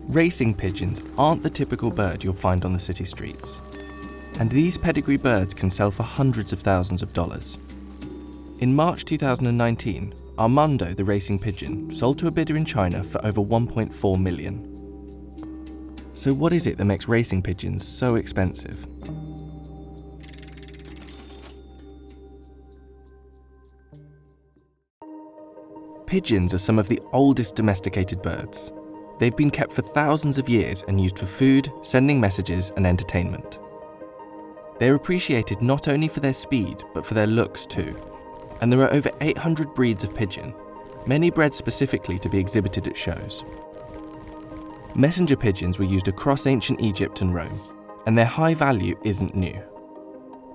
Racing pigeons aren't the typical bird you'll find on the city streets. And these pedigree birds can sell for hundreds of thousands of dollars. In March 2019, Armando the racing pigeon sold to a bidder in China for over 1.4 million. So what is it that makes racing pigeons so expensive? Pigeons are some of the oldest domesticated birds. They've been kept for thousands of years and used for food, sending messages, and entertainment. They're appreciated not only for their speed, but for their looks too. And there are over 800 breeds of pigeon, many bred specifically to be exhibited at shows. Messenger pigeons were used across ancient Egypt and Rome, and their high value isn't new.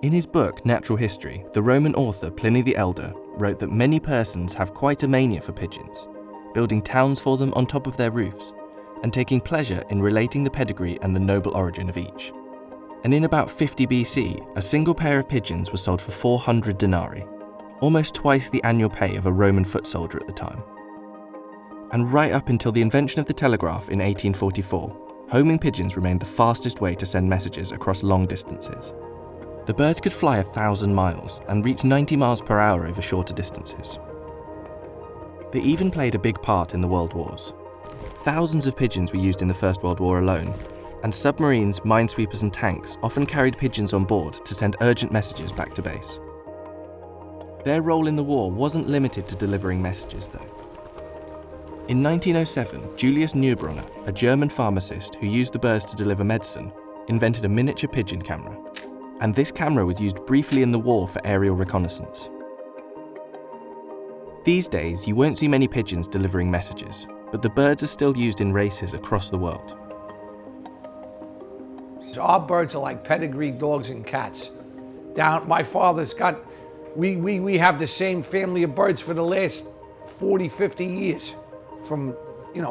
In his book, Natural History, the Roman author Pliny the Elder wrote that many persons have quite a mania for pigeons, building towns for them on top of their roofs, and taking pleasure in relating the pedigree and the noble origin of each. And in about 50 BC, a single pair of pigeons was sold for 400 denarii, almost twice the annual pay of a Roman foot soldier at the time. And right up until the invention of the telegraph in 1844, homing pigeons remained the fastest way to send messages across long distances. The birds could fly 1,000 miles and reach 90 miles per hour over shorter distances. They even played a big part in the World Wars. Thousands of pigeons were used in the First World War alone, and submarines, minesweepers and tanks often carried pigeons on board to send urgent messages back to base. Their role in the war wasn't limited to delivering messages though. In 1907, Julius Neubrunner, a German pharmacist who used the birds to deliver medicine, invented a miniature pigeon camera. And this camera was used briefly in the war for aerial reconnaissance. These days, you won't see many pigeons delivering messages, but the birds are still used in races across the world. Our birds are like pedigree dogs and cats. My father's got, we have the same family of birds for the last 40, 50 years. From,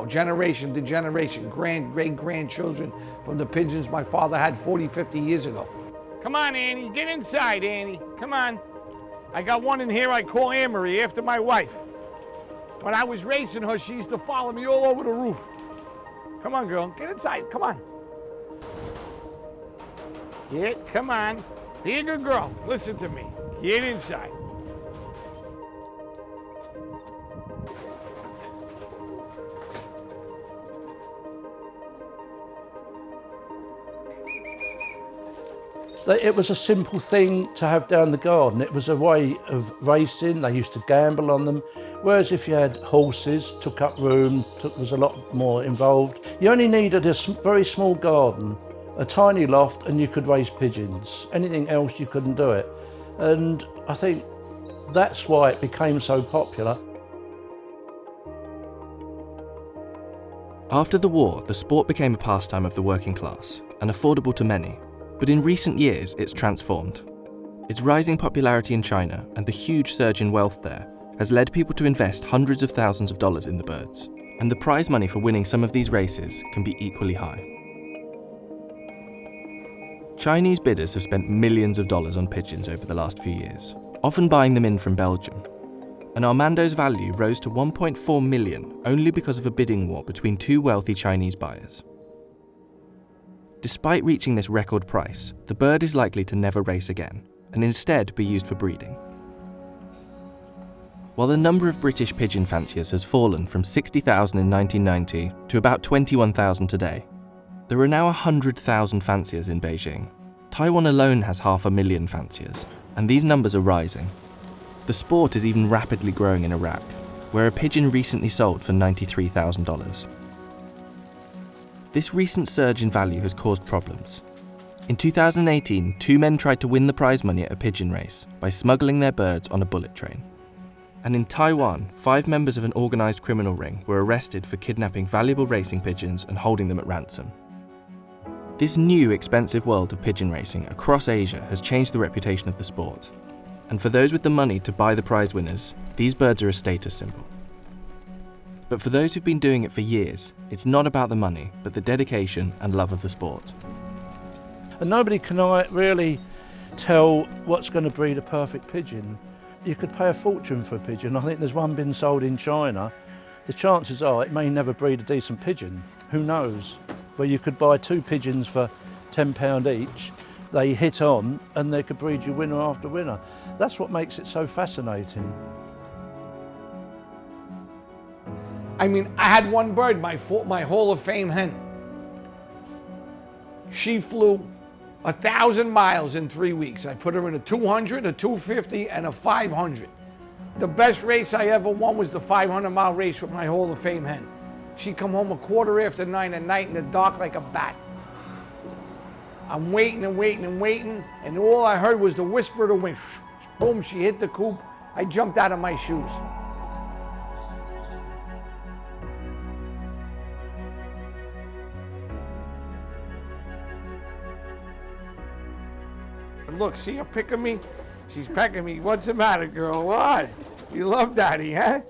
generation to generation, great-grandchildren from the pigeons my father had 40, 50 years ago. Come on, Annie, get inside, Annie. Come on. I got one in here I call Amory after my wife. When I was racing her, she used to follow me all over the roof. Come on, girl, get inside, come on. Come on. Be a good girl, listen to me. Get inside. It was a simple thing to have down the garden. It was a way of racing. They used to gamble on them. Whereas if you had horses, took up room, was a lot more involved. You only needed a very small garden, a tiny loft, and you could raise pigeons. Anything else, you couldn't do it. And I think that's why it became so popular. After the war, the sport became a pastime of the working class and affordable to many. But in recent years, it's transformed. Its rising popularity in China and the huge surge in wealth there has led people to invest hundreds of thousands of dollars in the birds, and the prize money for winning some of these races can be equally high. Chinese bidders have spent millions of dollars on pigeons over the last few years, often buying them in from Belgium. And Armando's value rose to 1.4 million only because of a bidding war between two wealthy Chinese buyers. Despite reaching this record price, the bird is likely to never race again, and instead be used for breeding. While the number of British pigeon fanciers has fallen from 60,000 in 1990 to about 21,000 today, there are now 100,000 fanciers in Beijing. Taiwan alone has 500,000 fanciers, and these numbers are rising. The sport is even rapidly growing in Iraq, where a pigeon recently sold for $93,000. This recent surge in value has caused problems. In 2018, two men tried to win the prize money at a pigeon race by smuggling their birds on a bullet train. And in Taiwan, 5 members of an organised criminal ring were arrested for kidnapping valuable racing pigeons and holding them at ransom. This new expensive world of pigeon racing across Asia has changed the reputation of the sport. And for those with the money to buy the prize winners, these birds are a status symbol. But for those who've been doing it for years, it's not about the money, but the dedication and love of the sport. And nobody can really tell what's going to breed a perfect pigeon. You could pay a fortune for a pigeon. I think there's one been sold in China the chances are it may never breed a decent pigeon. Who knows? Where you could buy 2 pigeons for £10 each, they hit on and they could breed you winner after winner. That's what makes it so fascinating. I mean, I had one bird, my Hall of Fame hen. She flew 1,000 miles in 3 weeks. I put her in a 200, a 250, and a 500. The best race I ever won was the 500-mile race with my Hall of Fame hen. She come home 9:15 at night in the dark like a bat. I'm waiting and waiting and waiting, and all I heard was the whisper of the wind. Boom, she hit the coop. I jumped out of my shoes. Look, see her picking me? She's pecking me. What's the matter, girl? What? You love daddy, huh?